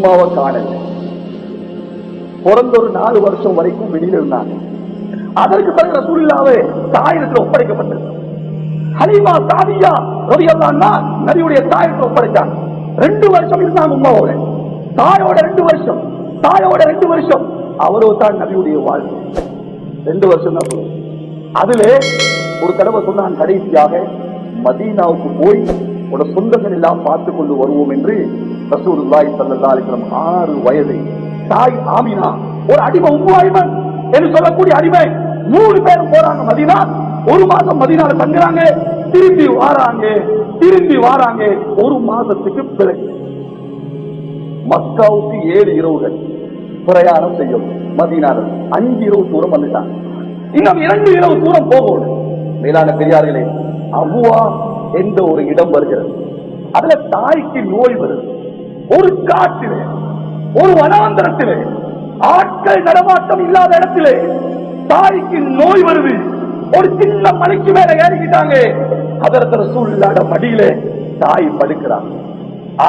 உம்மாவை காணல. பிறந்த ஒரு 4 வருஷம் வரைக்கும் வெளியில இருந்தாங்க. அதற்கு பிறகு ரசூலுல்லாஹ்வை தாயிடத்தில் ஒப்படைக்கப்பட்டது. ஹலீமா சாதியா ரலியல்லாஹு அன்ஹா நபியுடைய தாயிடத்தில் ஒப்படைச்சாங்க. 2 வருஷம் இருந்தாங்க உம்மாவோட. தாயோட 2 வருஷம், தாயோட 2 வருஷம். அவரோ தான் நபியுடைய வாழ்க்கை. 2 வருஷம் தான் சொல்லுங்க. அதுல ஒரு தடவை சொன்னான், கடைசியாக மதீனாவுக்கு போய் உட சொந்தங்கள் எல்லாம் பார்த்து கொண்டு வருவோம் என்று ரசூலுல்லாஹி ஸல்லல்லாஹு அலைஹி வஸல்லம் 6 வயது தாய் ஆமினா, ஒரு அடிமை உம்மு ஐமன் என்று சொல்லக்கூடிய அடிமை, 3 பேரும் போறாங்க மதீனா. 1 மாசம் மதீனால தங்குறாங்க, திரும்பி வாராங்க. 1 மாசத்துக்கு பிறகு மக்காவுக்கு 7 இரவுகள் பிரயாணம் செய்யும். மதீனால 5 இரவு தூரம் வந்துட்டாங்க. இன்னும் 2 இரவு தூரம் போகணும். மேலான பெரியார்களே, அபுவா என்ற ஒரு இடம் வருகிறது. அதுல தாய்க்கு நோய் வருது. ஒரு காட்டிலே, ஒரு வனாந்தரத்திலே, ஆட்கள் நடமாட்டம் இல்லாத இடத்திலே தாய்க்கு நோய் வருது. ஒரு சின்ன மலைக்கு மேல ஏறிக்கிட்டாங்க. ஹதரத் ரசூலுல்லாஹ் மடியிலே தாய் படுக்கிறாங்க.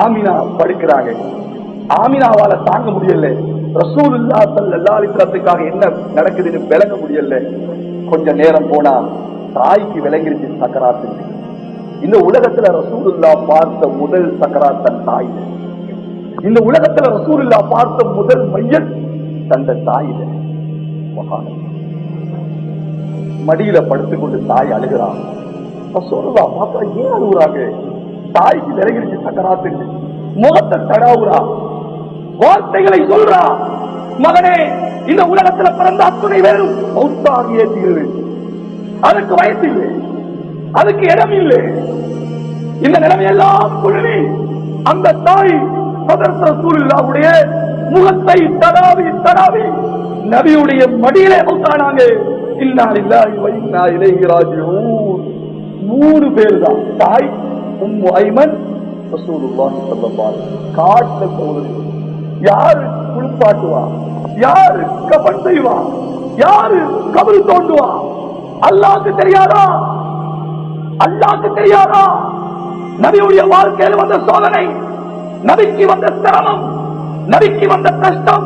ஆமினா படுக்கிறாங்க. ஆமினாவால தாங்க முடியல. ரசூலுல்லாஹ் ஸல்லல்லாஹு அலைஹி வஸல்லம் என்ன நடக்குதுன்னு விளங்க முடியல. கொஞ்ச நேரம் போனா தாய்க்கு விளங்கிருச்சு சக்கராத்து. இந்த உலகத்துல ரசூலுல்லாஹ் பார்த்த முதல் சக்கராத் தன் தாய். இந்த உலகத்துல ரசூலுல்லாஹ் பார்த்த முதல் மையத் தந்த தாய். மடியில படுத்துக்கொண்டு தாய் அழுகிறான். ரசூலுல்லாஹ் பார்த்தா ஏன் அழுகுறாங்க? தாய்க்கு விளங்கிருச்சு சக்கராத்து. முகத்தை தடாவுறா, வார்த்தைகளை சொல்றா, மகனே, இந்த உலகத்துல பிறந்த அத்துணை பேரும் மௌத்தாகியே தீரு. அதுக்கு வயசு இல்லை, அதுக்கு இடம் இல்லை. இந்த நிலைமையெல்லாம் குழுவி அந்த தாய் ஹதரத் ரசூலுல்லாஹ்வுடைய முகத்தை தடாவி நபியுடைய மடியிலே மௌத்தானாங்க. இன்னா லில்லாஹி வ இன்னா இலைஹி ராஜிஊன். 3 பேர் தான். தாய், உம்மு ஐமன், ரசூலுல்லாஹி ஸல்லல்லாஹு அலைஹி வஸல்லம். காட்ல போகுது. யாரு குளிப்பாட்டுவா? யாரு கஃன் செய்வா? யாரு கபர் தோண்டுவா? அல்லாஹ்வுக்கு தெரியாதா? அல்லாஹ்வுக்கு தெரியாதா? நபியுடைய வாழ்க்கையில் வந்த சோதனை, நபிக்கு வந்த சிரமம், நபிக்கு வந்த கஷ்டம்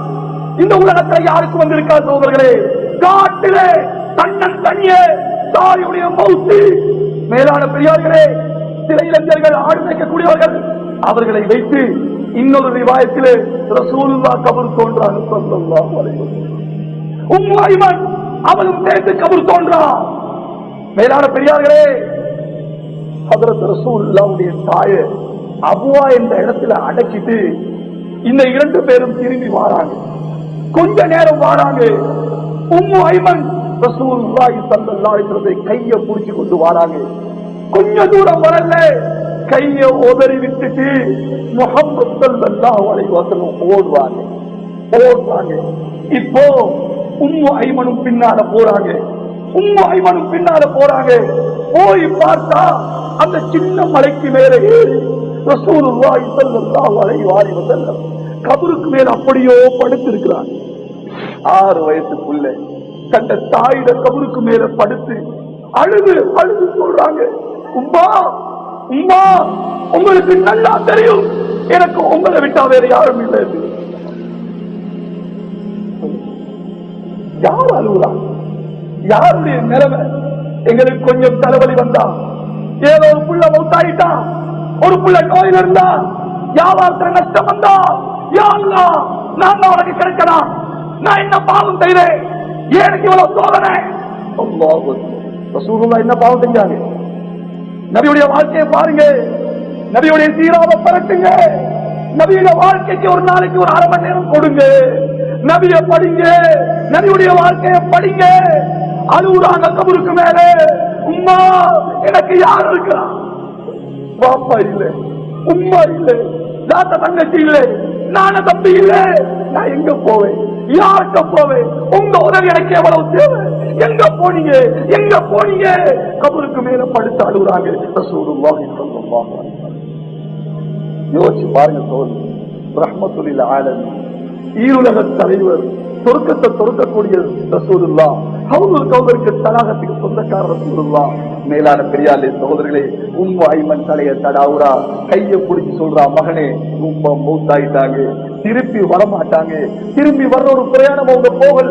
இந்த உலகத்தில் யாருக்கு வந்திருக்காது சோதர்களே? காட்டிலே தன்னன் தனியே தாயுடைய மௌத்து. மேலான பெரியார்களே, சில இளைஞர்கள் ஆடு மேய்க்கக்கூடியவர்கள், அவர்களை வைத்து இன்னொரு ரிவாயத்திலே ரசூலுல்லாஹ் கபர் தோன்றாங்க ஸல்லல்லாஹு அலைஹி வஸல்லம். உம்மு ஐமன் அவளும் சேர்ந்து கபர் தோன்றா. மேலான பெரியார்களே, ஹதரத் ரசூலுல்லாஹ்வுடைய தாயை அபுவா என்ற இடத்துல அடக்கிட்டு இந்த 2 பேரும் திரும்பி வாராங்க. கொஞ்ச நேரம் வாராங்க. உம்மு ஐமன் ரசூலுல்லாஹி ஸல்லல்லாஹு அலைஹி வஸல்லம் கையை பிடிச்சு கொண்டு வாராங்க. கொஞ்ச தூரம் வரல, கையை உதறி விட்டுட்டு முஹம்மது ஸல்லல்லாஹு அலைஹி வஸல்லம் ஓடுவாங்க. இப்போ உம்மு ஐமனும் பின்னால போறாங்க. போய் பார்த்தா அந்த சின்ன மலைக்கு மேல ஏறி ரசூலுல்லாஹி ஸல்லல்லாஹு அலைஹி வஸல்லம் கபருக்கு மேல அப்படியோ படுத்திருக்கிறாங்க. 6 வயசு புள்ள தந்த தாயிட கபருக்கு மேல படுத்து அழுது சொல்றாங்க, உம்மா உங்களுக்கு நல்லா தெரியும், எனக்கு உங்களை விட்டா வேற யாரும் இல்லை. யார் அழுகுறாங்க? யாருடைய நிலைமை? எங்களுக்கு கொஞ்சம் தலைவலி வந்தா, ஏதோ ஒரு புள்ள மௌத்தாயிட்டா, ஒரு புள்ள நோயில் இருந்தா, வியாபாரத்துல நஷ்டம் வந்தா, யா அல்லாஹ் நான் தான் உனக்கு கிடைக்கலாம், நான் என்ன பாவம் செய்தேன், எனக்கு இவ்வளவு சோதனை? அல்லாஹ் ரசூலுல்லாஹ் என்ன பாவம் செஞ்சாங்க? நபியுடைய வாழ்க்கையை பாருங்க, நபியுடைய சீராவை பரட்டுங்க, நபியுடைய வாழ்க்கைக்கு ஒரு நாளைக்கு ஒரு 1/2 மணி நேரம் கொடுங்க, நபியை படிங்க, நபியுடைய வாழ்க்கையை படிங்க. அழுகுறாங்க கபருக்கு மேல, உம்மா எனக்கு யார் இருக்கிறா? பாப்பா இல்லை, உம்மா இல்லை, தாத்தா தங்கச்சி இல்லை, நான தம்பி இல்லை, நான் எங்க போவேன்? யார்கிட்ட போவேன்? உங்க உதவி எனக்கு எவ்வளவு தேவை? எங்க போனீங்க? கபருக்கு மேல படுத்து அழுகுறாங்க. ரசூலுல்லாஹி ஸல்லல்லாஹு அலைஹி வஸல்லம். யோசிச்சு பாருங்க சோதரி, ரஹ்மத்துல் ஆலமீன், ஈருலக தலைவர், சொர்க்கத்தை சொர்க்கக்கூடிய ரசூலுல்லாஹ், ஹவுதுல் கௌதருக்கு தலாகத்துக்கு சொந்தக்கார ரசூலுல்லாஹ். மேலான பெரியாலே சகோதரர்களே, உம்மு ஐமன் தலைய தடாவுரா, கையை பிடிச்சு சொல்றா, மகனே உம்மா மௌத்தாயிட்டாங்க, திருப்பி வரமாட்டாங்க. திரும்பி வர்ற ஒரு பிரயாணம் அவங்க போகல.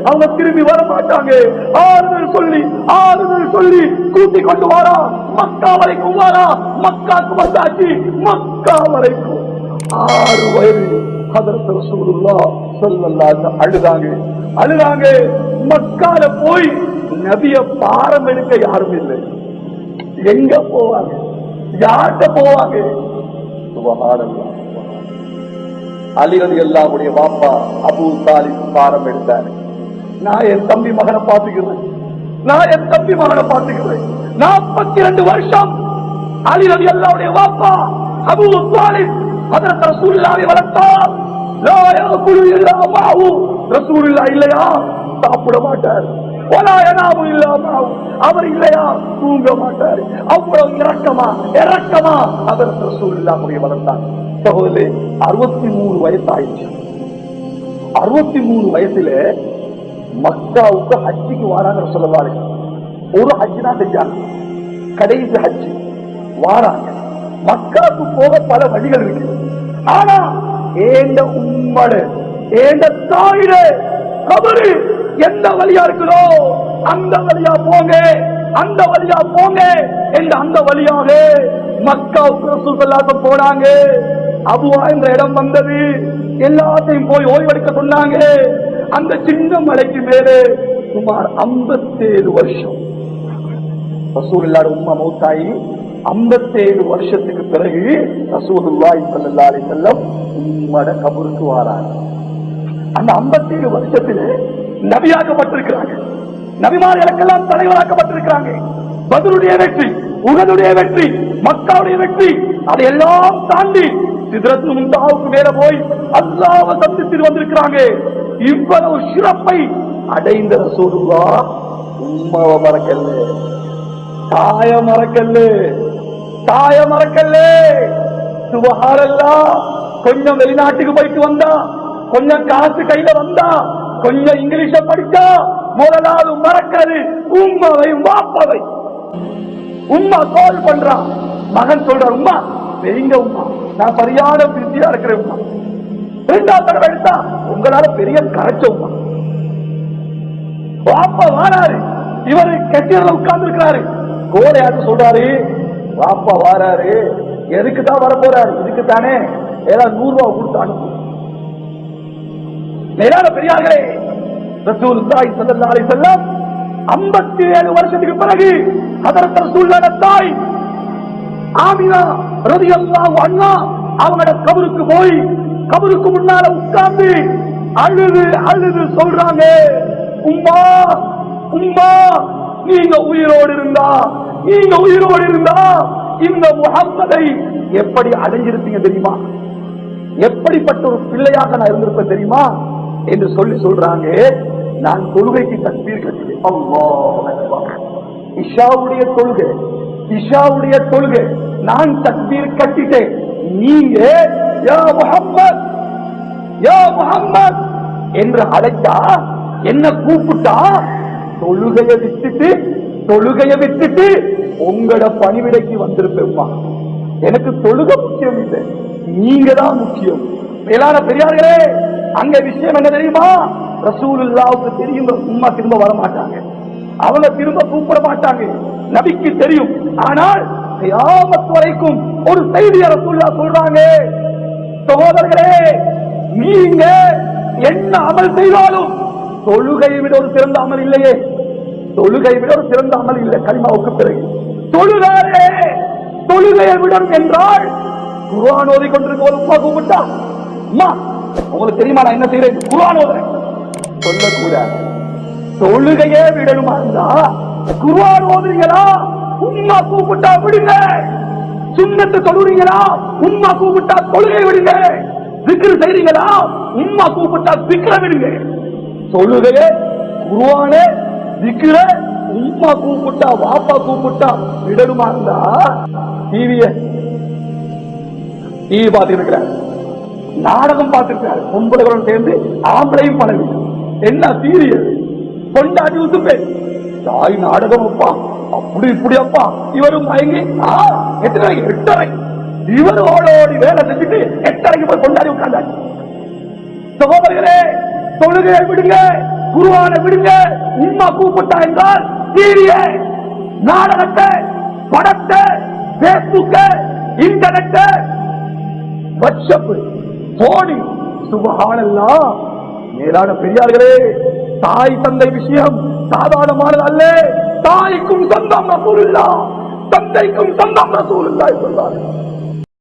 அவங்க திரும்பி வரமாட்டாங்க. ஆறுதல் சொல்லி கூட்டி கொண்டு வாரா. மக்கா வரைக்கும் வாரா. மக்காக்கு வந்தாச்சு. மக்கா வரைக்கும் 6 வயது ஹதரத் ரசூலுல்லாஹ் ஸல்லல்லாஹு அழுதாங்க. மக்கால போய் நபிய பாரம் எடுக்க யாரும் இல்லை. எங்க போவாங்க? யார்கிட்ட போவாங்க? சுப்ஹானல்லாஹ். அலி ரலியல்லாஹுடைய வாப்பா அபூ தாலிப் பாரம் எடுத்தார். நான் என் தம்பி மகனை பார்த்துக்கிறேன். 42 வருஷம் அலி ரலியல்லாஹுடைய வாப்பா அபூ தாலிப் ஹதரத் ரசூலுல்லாஹை வளர்த்தார். லா யஅகுலு இல்லா மஅஹு. ரசூலுல்லாஹ் இல்லையா சாப்பிட மாட்டார். வலா யனாமு இல்லா மஅஹு. அவர் இல்லையா தூங்க மாட்டார். அவ்வளவு இரக்கமா ஹதரத் ரசூலுல்லாஹை வளர்த்தார். சகோதரே, 63 வயசு ஆயிடுச்சு. 63 வயசுல மக்காவுக்கு ஹஜ்ஜிக்கு வாராங்க சொல்லவாரு. ஒரு ஹஜ்ஜி தான் செஞ்சாங்க, கடைசி ஹஜ்ஜி வாராங்க. மக்காவுக்கு போக பல வழிகள் இருக்கு. ஆனா ஏண்ட உம்மட ஏண்ட தாயிட கபரு எந்த வழியா இருக்குதோ அந்த வழியா போங்க என்று அந்த வழியாக மக்காவுக்கு ரசூல் ஸல்லல்லாஹு அலைஹி போனாங்க. அபுவா என்ற இடம் வந்தது. எல்லாத்தையும் போய் ஓய்வெடுக்க சொன்னாங்க. அந்த சின்ன மலைக்கு மேலே சுமார் 57 வருஷம் ரசூலுல்லாஹ் உம்மா மௌத்தாயி 57 வருஷத்துக்கு பிறகு ரசூலுல்லாஹி ஸல்லல்லாஹு அலைஹி வஸல்லம் உம்மட கபருக்கு வராங்க. அந்த 57 வருஷத்துல நபியாக்கப்பட்டிருக்கிறாங்க. நபிமார்களுக்கெல்லாம் தலைவராக்கப்பட்டிருக்கிறாங்க. பத்ருடைய வெற்றி, உஹதுடைய வெற்றி, மக்காவுடைய வெற்றி, அதையெல்லாம் தாண்டி சித்ரத்துல் முன்தஹாவுக்கு மேல போய் அல்லாஹ்வை சந்தித்து வந்திருக்கிறாங்க. இவ்வளவு சிறப்பை அடைந்த ரசூலுல்லாஹ் உம்மாவை மறக்கல்ல, தாய மறக்கல்ல. சுப்ஹானல்லாஹ். கொஞ்சம் வெளிநாட்டுக்கு போயிட்டு வந்தா, கொஞ்சம் காசு கையில வந்தா, கொஞ்சம் இங்கிலீஷ படிச்சா முதலாவது மறக்கிறது உம்மாவை வாப்பாவை. உம்மா கால் பண்றா, மகன் சொல்ற உம்மா பெரிய உம்மா நான் சரியான பிஸியா இருக்கிறேன் உம்மா. 2வது தடவை எடுத்தா உங்களால பெரிய கரைச்ச உம்மா. வாப்பா வாராரு, இவரு கெட்டியர்ல உட்கார்ந்து இருக்கிறாரு. கோலையாட்டு சொல்றாரு, வாப்பா வாராரு, எதுக்குதான் வர போறாரு? இதுக்குத்தானே ஏதாவது 100 ரூபாய் கொடுத்து அனுப்பு. மேலான பெரியார்களே, ரசூலுல்லாஹி ஸல்லல்லாஹு அலைஹி வஸல்லம் 57 வருஷத்துக்கு பிறகு ஹதரத் ரசூலுல்லாஹ் தாய் ஆமினா ரலியல்லாஹு அன்ஹா அவங்களோட கபருக்கு போய் கபருக்கு முன்னால உட்கார்ந்து அழுது சொல்றாங்க, உம்மா நீங்க உயிரோடு இருந்தா இந்த முஹம்மதை எப்படி அடைஞ்சிருப்பீங்க தெரியுமா? எப்படிப்பட்ட ஒரு பிள்ளையாக நான் இருந்திருப்பேன் தெரியுமா என்று சொல்றாங்க. நான் தொழுகைக்கு தக்பீர் கட்டினேன். அல்லாஹ் அக்பர். இஷாவுடைய தொழுகை நான் தக்பீர் கட்டிட்டேன். நீங்க யா முஹம்மத் என்று அழைத்தா, என்ன கூப்பிட்டா, தொழுகையை விட்டுட்டு உங்களோட பணிவிடைக்கு வந்திருப்பேன்மா. எனக்கு தொழுகை முக்கியம் இல்லை, நீங்க தான் முக்கியம். மேலான பெரியார்களே, அங்க விஷயம் என்ன தெரியுமா? ரசூலுல்லாஹ்வுக்கு தெரியும் உம்மா திரும்ப வர மாட்டாங்க, அவங்க திரும்ப கூப்பிட மாட்டாங்க, நபிக்கு தெரியும். ஆனால் கியாமத் வரைக்கும் ஒரு செய்தியை ரசூலுல்லாஹ் சொல்றாங்க, சகோதரர்களே, நீங்க என்ன அமல் செய்தாலும் தொழுகையை விட ஒரு சிறந்த அமல் இல்லையே. கலிமாவுக்கு பிறகு தொழுகையை விடும் என்றால் குர்ஆன் ஓதி கொண்டிருக்க ஒரு உம்மா கூப்பிட்டா, அம்மா உங்களுக்கு தெரியுமா நான் என்ன செய்யறேன்? குர்ஆன் ஓதுறேன் சொல்லக்கூடாது. தொழுகையே விடணுமா இருந்தா குர்ஆன் ஓதுறீங்களா? உம்மா கூப்பிட்டா விடுங்க. சுன்னத்து தொழுறீங்களா? உம்மா கூப்பிட்டா தொழுகை விடுங்க. திக்ர் செய்றீங்களா? உம்மா கூப்பிட்டா திக்ர விடுங்க. தொழுகையே, குர்ஆனே, திக்ர உம்மா கூப்பிட்டா வாப்பா கூப்பிட்டா விடணுமா இருந்தா டிவி பார்த்துருக்கிறார், நாடகம் பார்த்திருக்கிறார், பொம்பளைகளுடன் சேர்ந்து ஆம்பளையும் பழவி. என்ன சீரியல் கொண்டாடி விட்டுப்பேன். தாய் நாடகம் அப்பா அப்படி இப்படி அப்பா, இவரும் மயங்கி 8:30 இவரோட வேலை செஞ்சுட்டு 8:30 போய் கொண்டாடி உட்கார்ந்தாச்சு. சகோதரர்களே, தொழுகையை விடுங்க, குர்ஆனை விடுங்க. உம்மா கூப்பிட்டா என்றால் டிவியை, நாடகத்தை, படத்தை, பேஸ்புக்க, இன்டர்நெட், வாட்ஸ்அப், போனி, சுபஹானல்லாஹ். மேலான பெரியார்களே, தாய் தந்தை விஷயம் சாதாரணமானது அல்ல. தாய்க்கும் சொந்தம் ரசூலுல்லாஹ், தந்தைக்கும் சொந்தம் ரசூலுல்லாஹ் சொல்றாங்க.